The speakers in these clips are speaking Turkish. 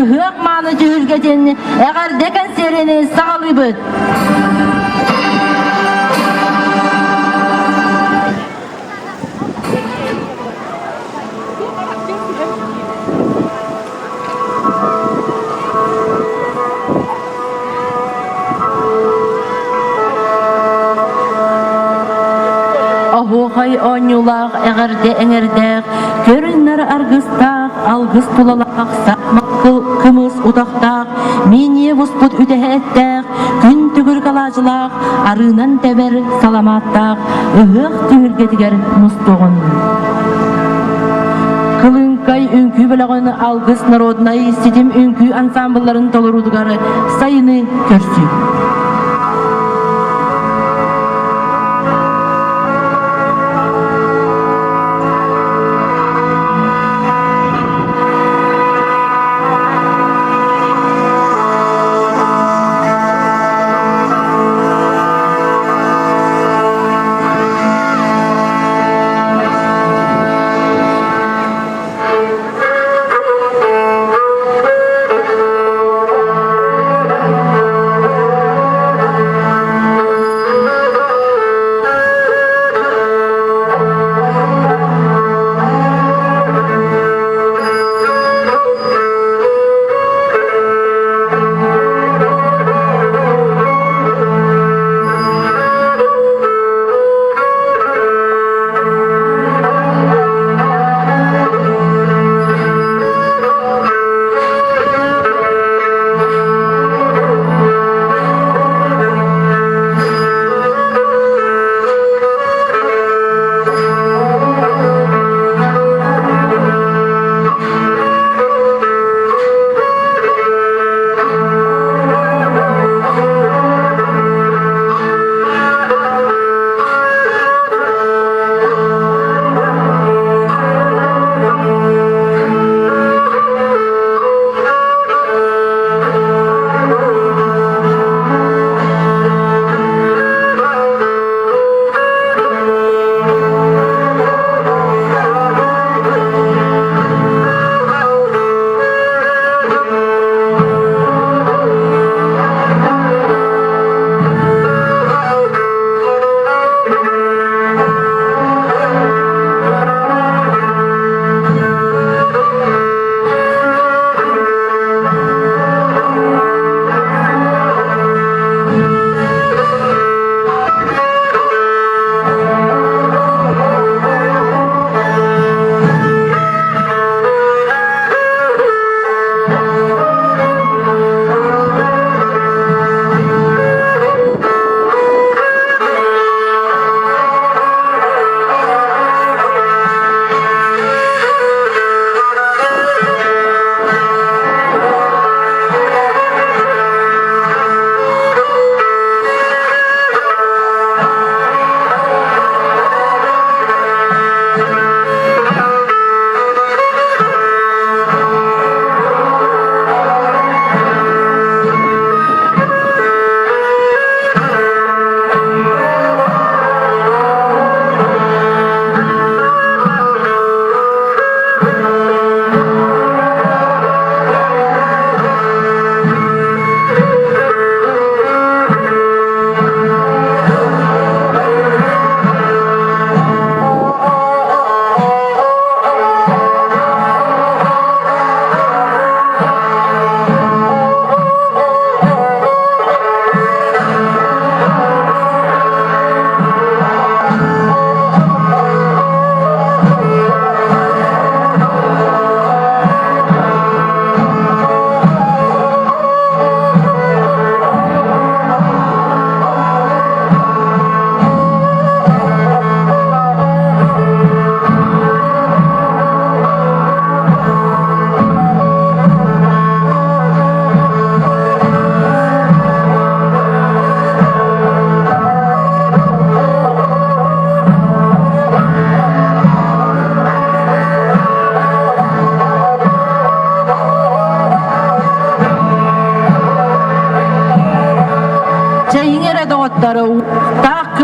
hıhık manı cühülgeden eğer deken sereni sağlıbıt. Ahohay onyulak eğerde eğerdek görünler argıstak algıs tulalak sakmak kımız udaktak meniye vusput üdehettek gün tügür kalacılak arınan teber salamattak ıhık tühürgetiger mustuğun Kılınkay ünkü belağın algıs narodnay sidim ünkü ansambılların tolurudugары sayını körsü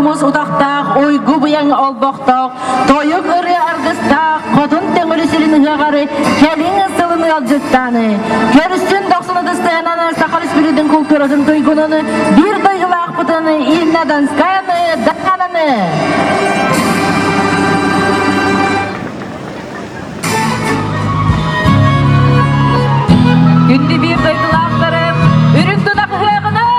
kımız udaqtaq, oygu buyan olboqtaq, toyuk ırı argıstaq, kodun tengülü silini hıqarı, kelin ısılını alcıstanı. Görüşsün 90'ı isteyenanı, Sakal İspiritin kulturasın duygununu, bir duygulu akpıtını, İlnadan skayanı, dayananı. Gündü bir duygulu aktarım, ürün dudak hıqını.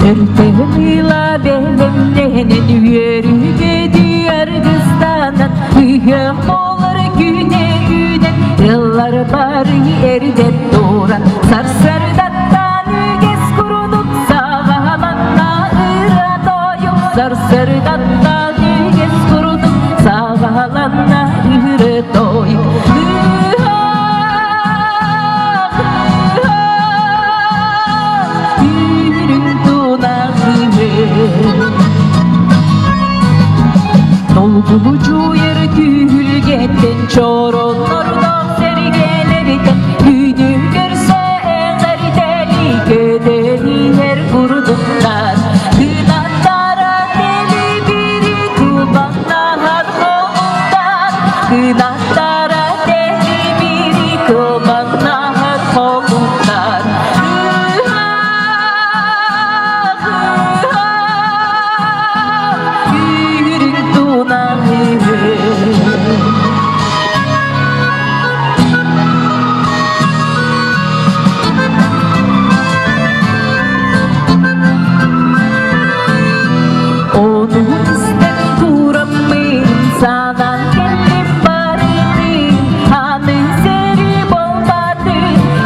Ertemila benimlenin yürüge diğer kıstanan Hıyam olur güne güne yıllar bari erden doğran Sarsardattan üges kuruduk sağalanna ıradoyum Sarsardattan üges kuruduk sağalanna ıradoyum Dolgulucu yer gülgetten çoronlardan sergelerden Günü görse eğerdeni gödeniler kurduklar Kınatlara deli biri kumandan kolundan Kınatlara deli biri kumandan kolundan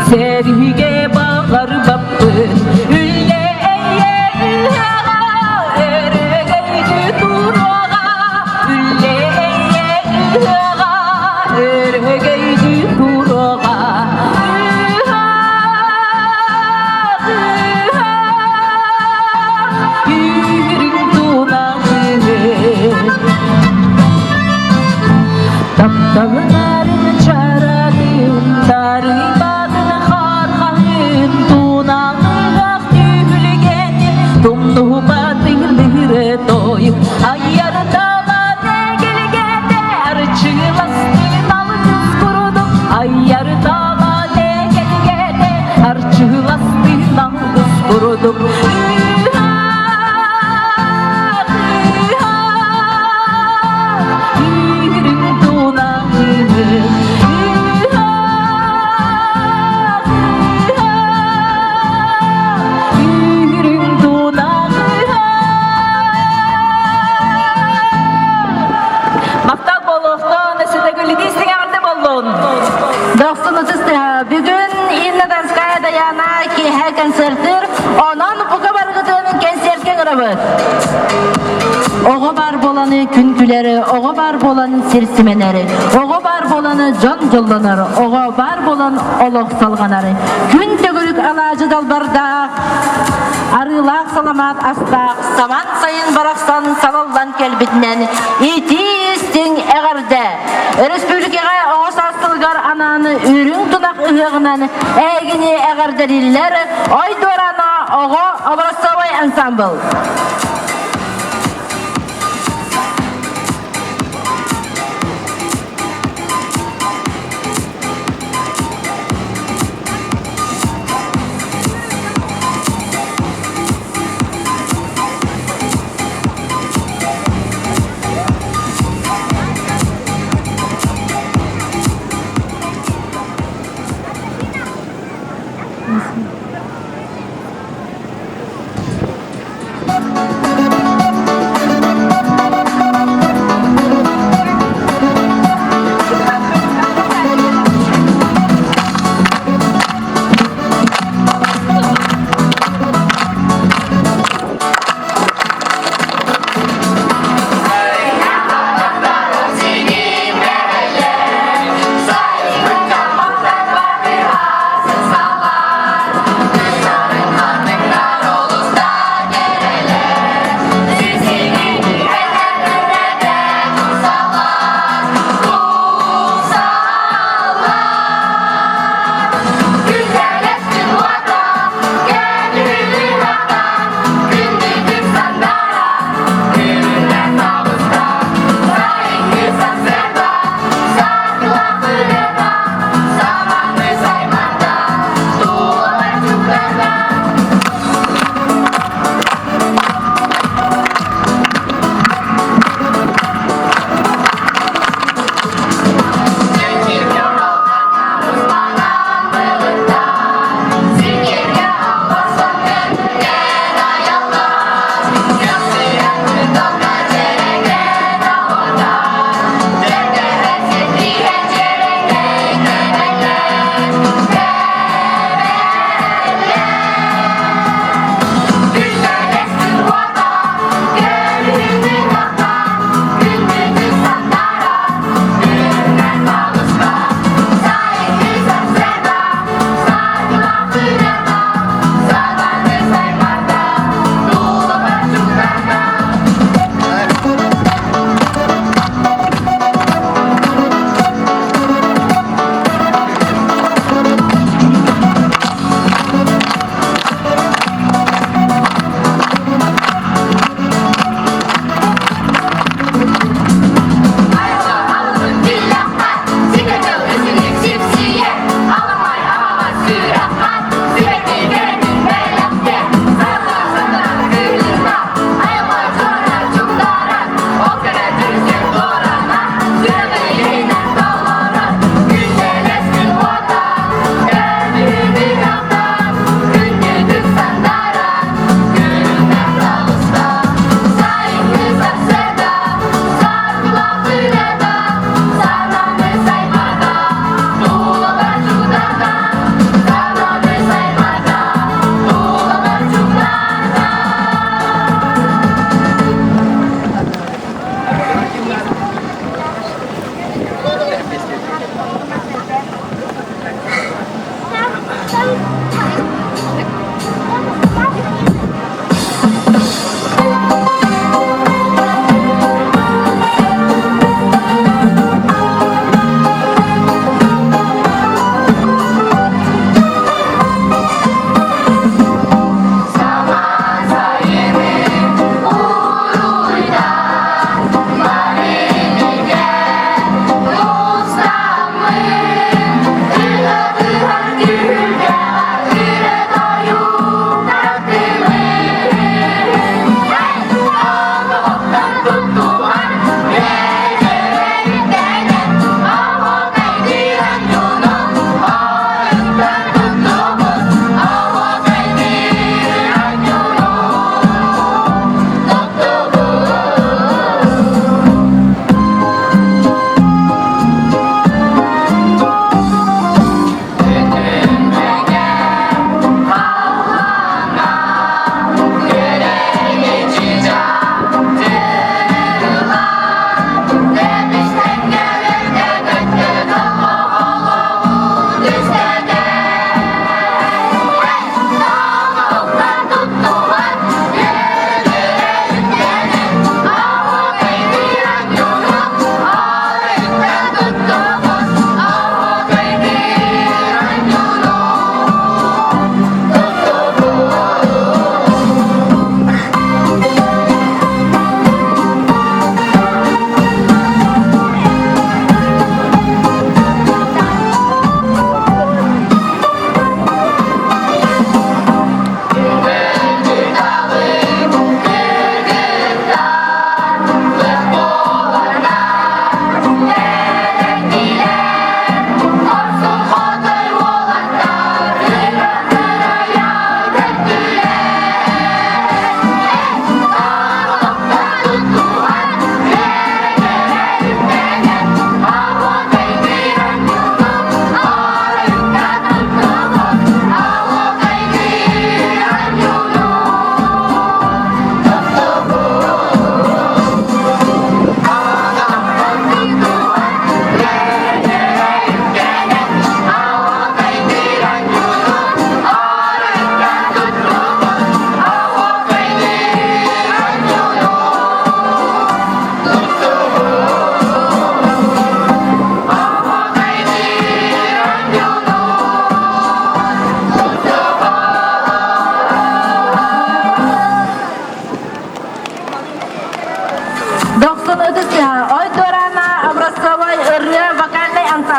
Serige bağlar babbın Ülle eye ühağa Eregeydi durağa Ülle eye ühağa Eregeydi durağa Yürün dunağı Taptalıların çaradım Darı Ayyar dağlar gelgede arçılastin algız kurudum Ayyar dağlar gelgede arçılastin algız kurudum Yürün dunağı Bugün İlnadan Skaya dayana ki her konsertir Onun bu kabar gıdığının konsertken kırabı Oğa bar bolanı künküleri, oğa bar bolanın sirsimeleri Oğa bar bolanı can jollanarı, oğa bar bolan oloq salganarı Gün tögülük alacı dalbarda Arılaq salamat astaq, saman sayın baraksan salallan kelbitinden İti istin eğerde Respublikaga oğuz astılgar ananı ürün tunak ıhığınan Eğini eğerdeliller Oy dorana oğa Obrasovay Ensemble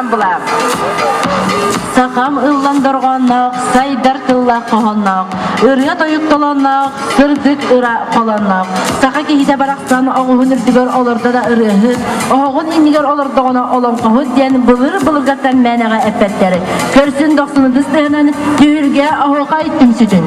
Atan bular. Sakam ıllandırğanaq, saydar kılla qoğanaq, ırıya toyuq dolanaq, sırdık ıra qolanaq. Saqa kehide baraqsan oğu hünürdügör olurda da ırıhı, oğun inniger olurduğuna olan qoğu diyen bılır gatan mənağa əpətləri. Körsün doqsunu dıstığınan dühürge oğuqa ittim südün.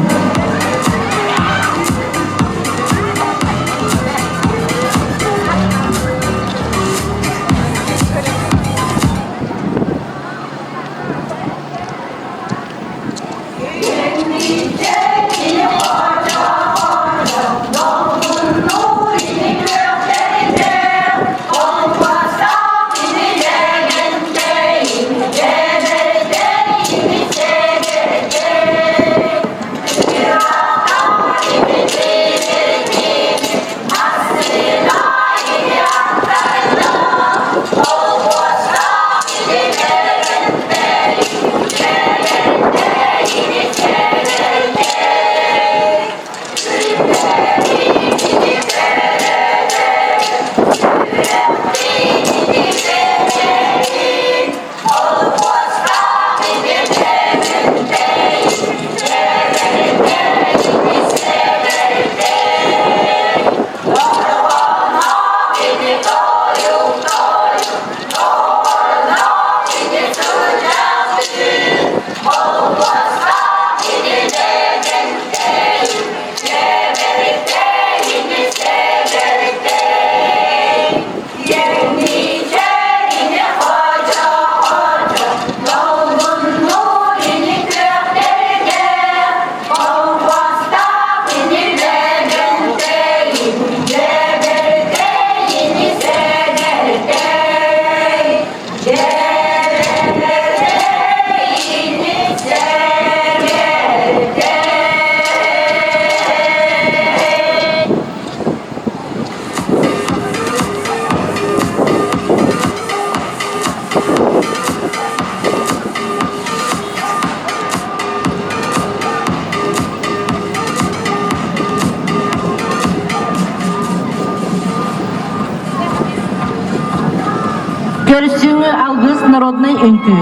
Көрсүңү алгыс народный өңкү.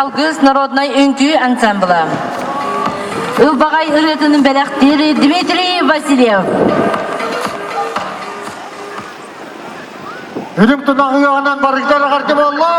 Алгыз народной үңкү ансамблы. Ылбагай ырытынын белектери Дмитрий Васильев. Ölüm tunağı anan barıklara karşı Allah.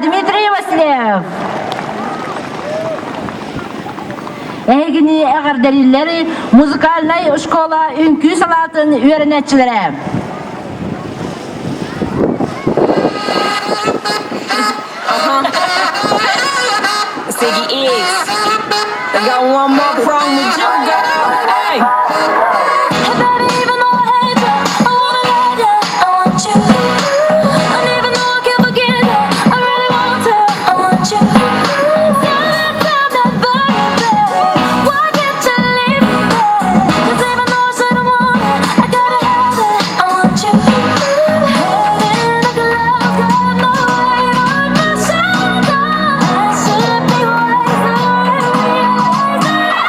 Дмитрий Васильев. Эгини эгерделилери музыкальный школа үңкү салатын үйрөнөчүлөрү. Ziggy X. I got one more problem with you, girl. Hey. Hey baby, even though I hate you, I wanna love you, I want you. And even though I can't forget you, I really want to, I want you. Time that baby, why can't you leave me? 'Cause even though I said I want it, I gotta have it, I want you. Heading like a love got no weight on my shoulders. I should be wiser and realize that.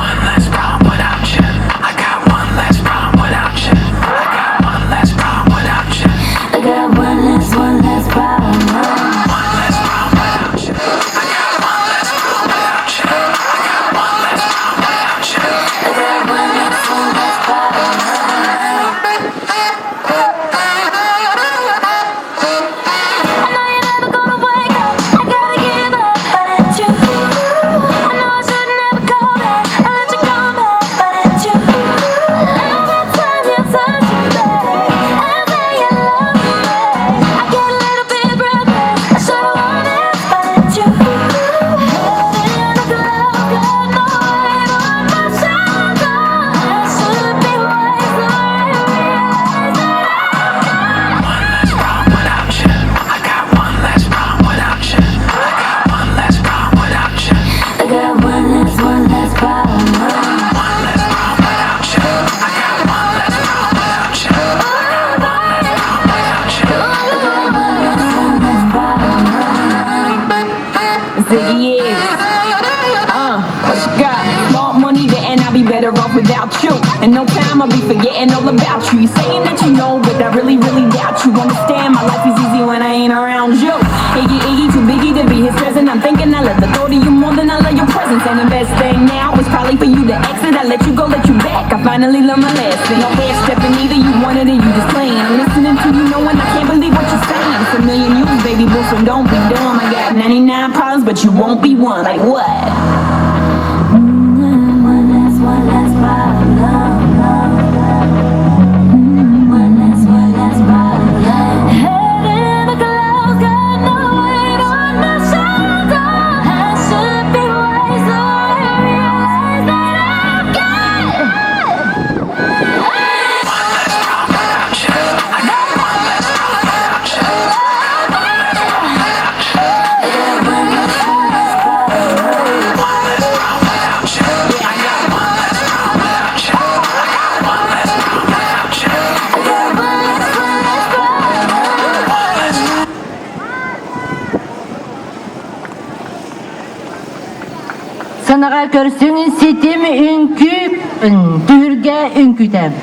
One less problem without you. better off without you. In no time I'll be forgetting all about you. You saying that you know, but I really, really doubt you. Understand my life is easy when I ain't around you. Iggy, Iggy, too biggie to be his present. I'm thinking I love the thought of you more than I love your presence. And the best thing now is probably for you to exit. I let you go, let you back. I finally learned my lesson. No half stepping either, you wanted it, you just playing. I'm listening to you knowing I can't believe what you're saying. It's a million you, baby boo, so don't be dumb. I got 99 problems, but you won't be one. Like what? One last problem. One last problem. Head in the clouds, got no weight on my shoulder. I should be wiser, I realize that I've got Sanaga көрсөңүн сетем үңкү, дүрге үңкүтем.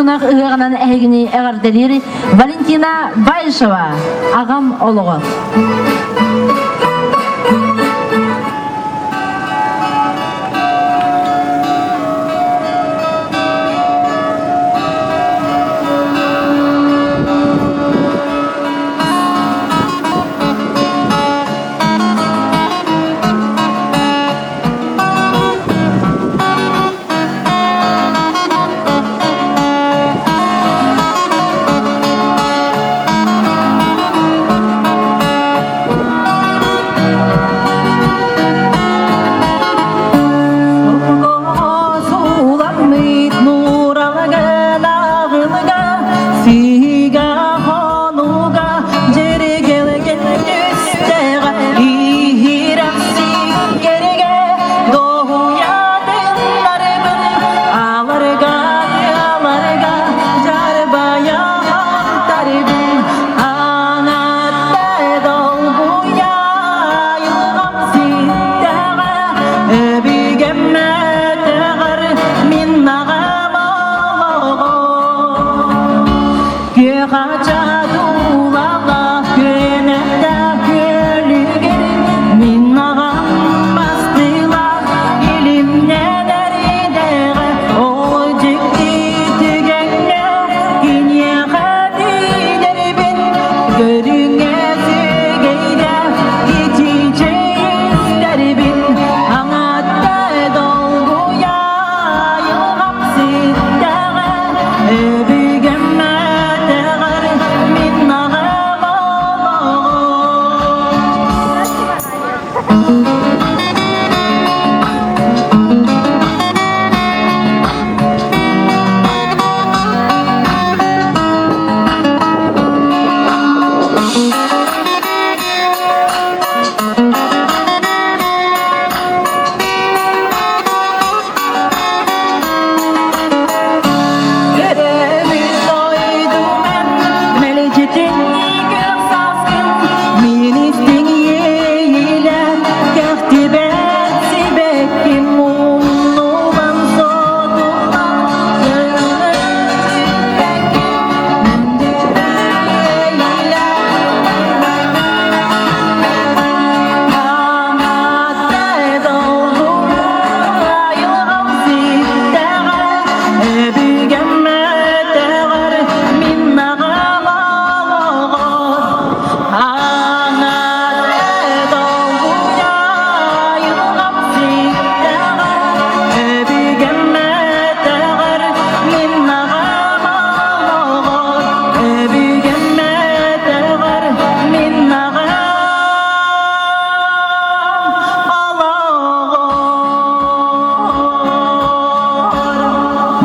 кунак ыгынан әгини әгәрделер Валентина Байшева, агам олығы.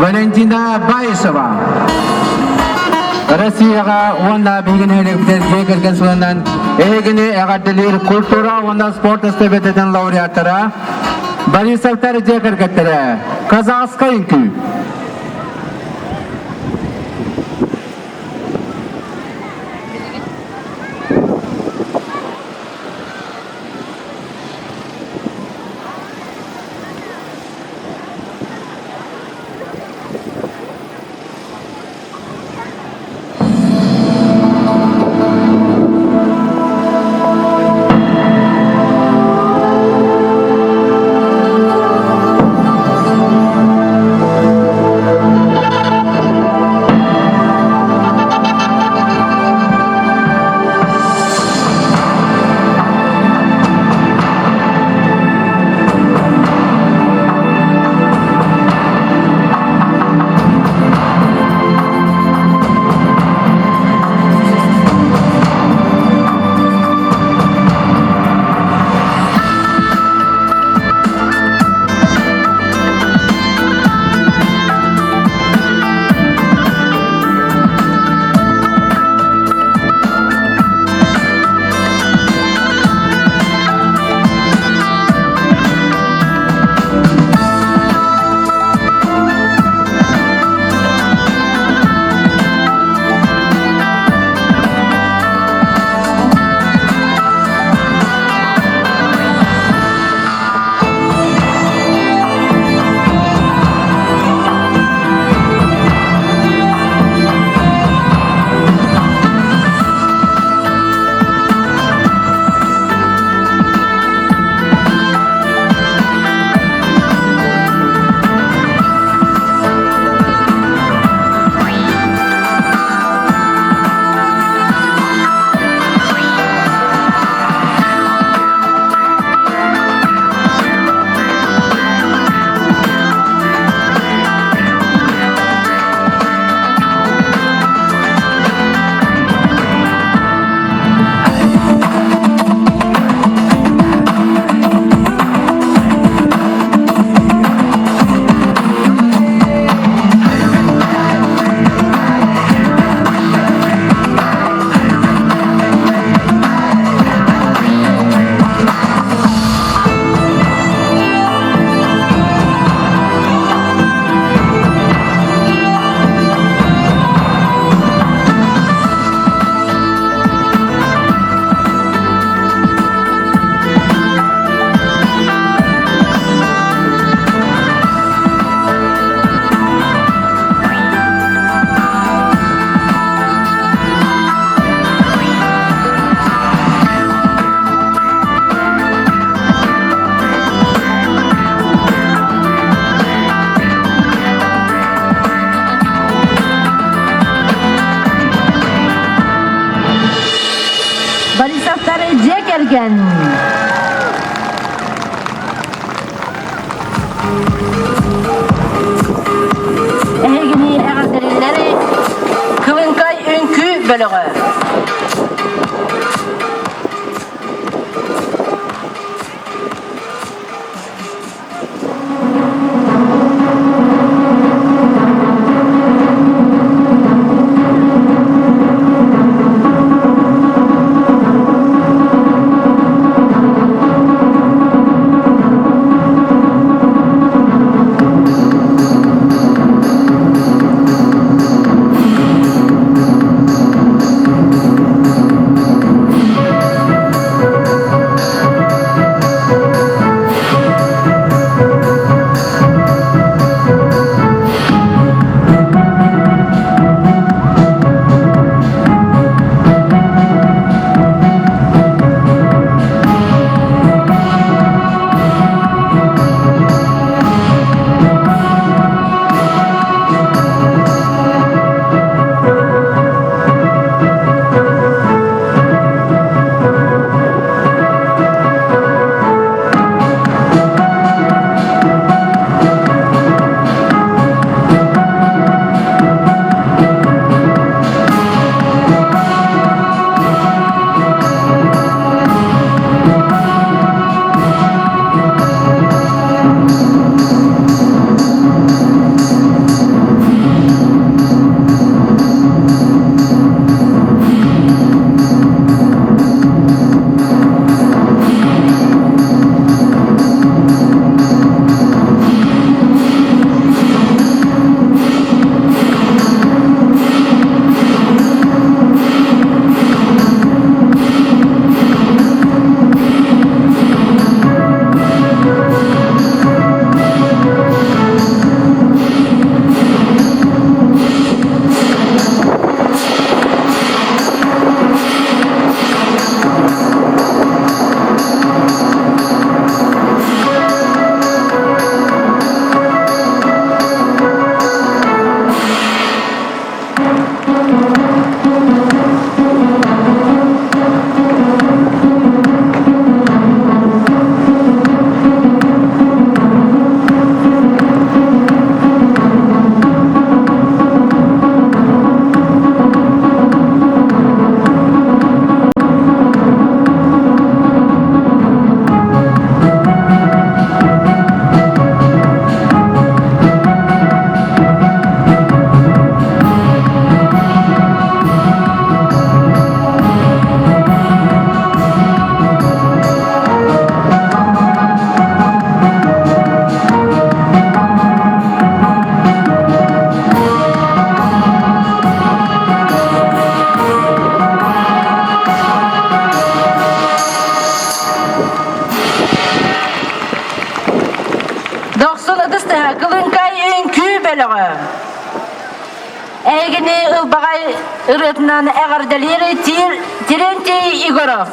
Валентина Байшева. Россияға онда білген әлемден келген соңынан егіне әғаділер культура онда спорт эстафетадан лауреаттары Борисовтар жекергеттері Казахскайын күй. bölüğü. bölüğü. Egini ılbağay ırıtından eğerdeleri Terentey Igorov.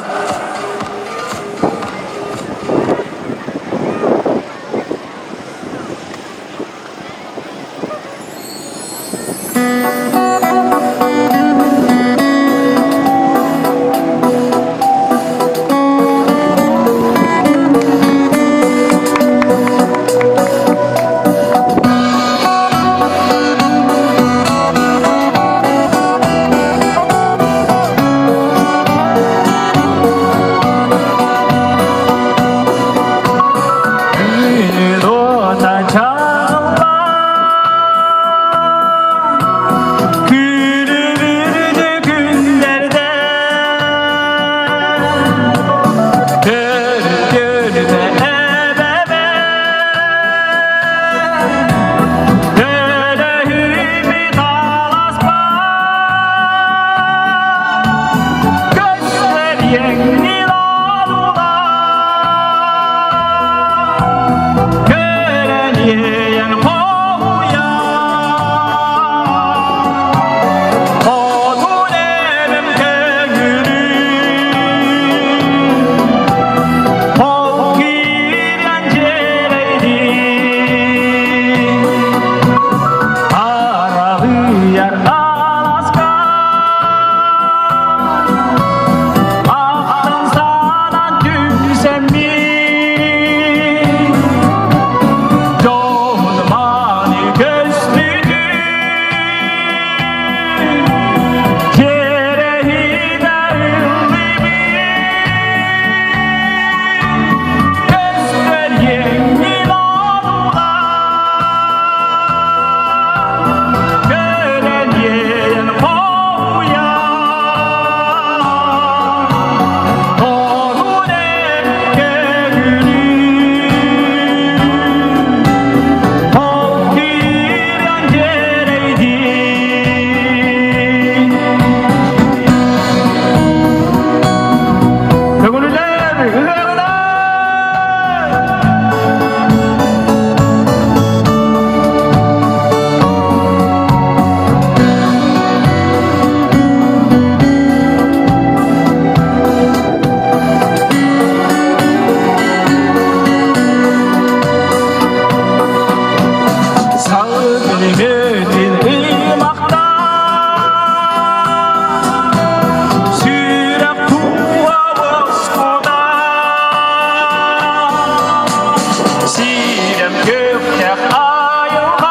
시련 격작 아유가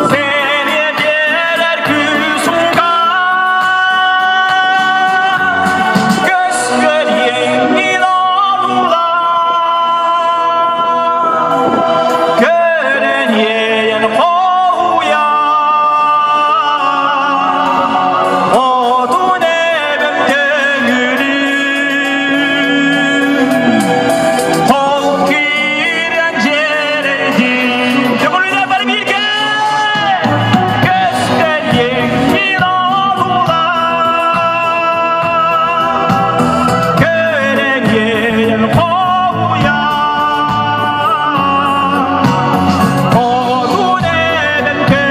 세뇌되는 그 순간 끝끝이 너무나 그는 예연 호우야 어두운 해변덩이를 호기란 제레디 저거를 잡아리 밀게 끝끝 얘기 너무나 그는 예연 호우야 어두운 해변덩이를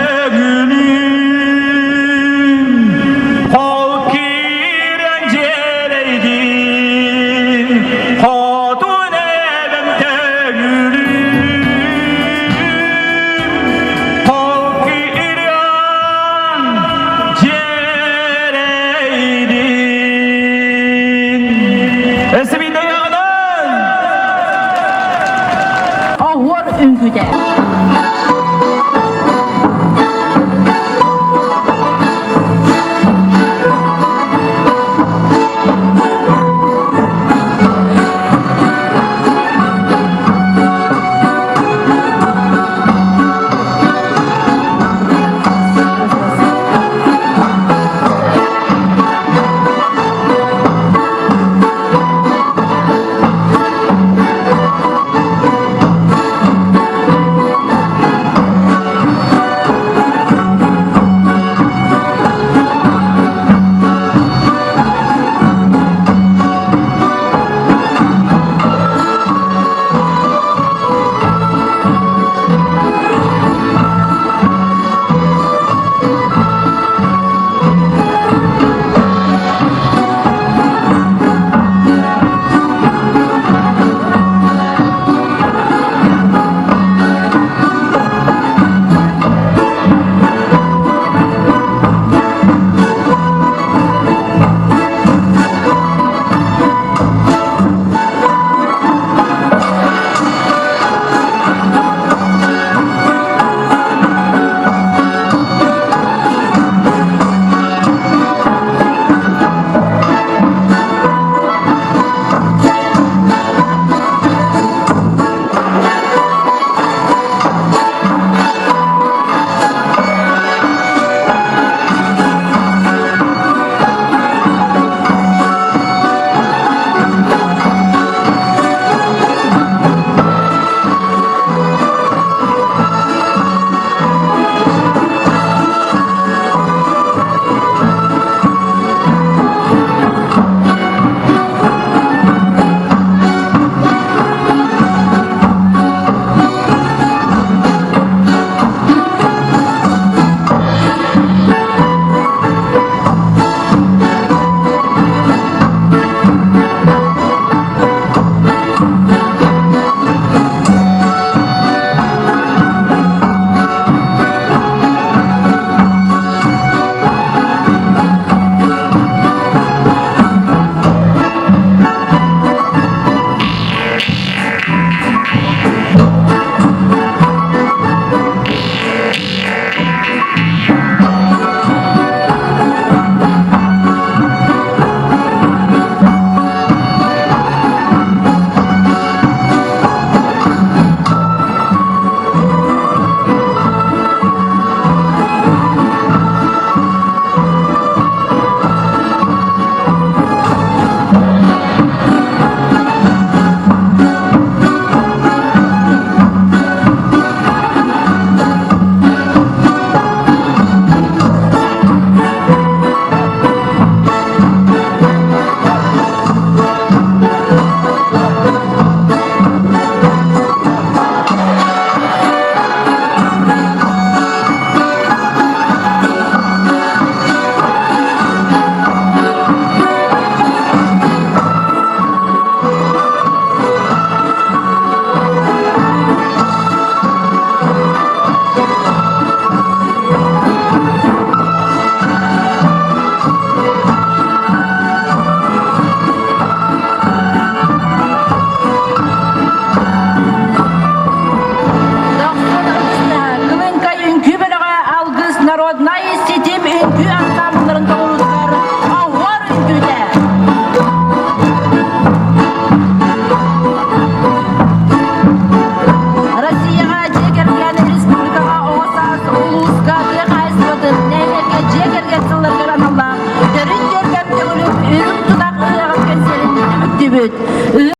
호기란 제레디 어두운 해변덩이를 호기란 제레디 SB 대학은 5월 ünкүдө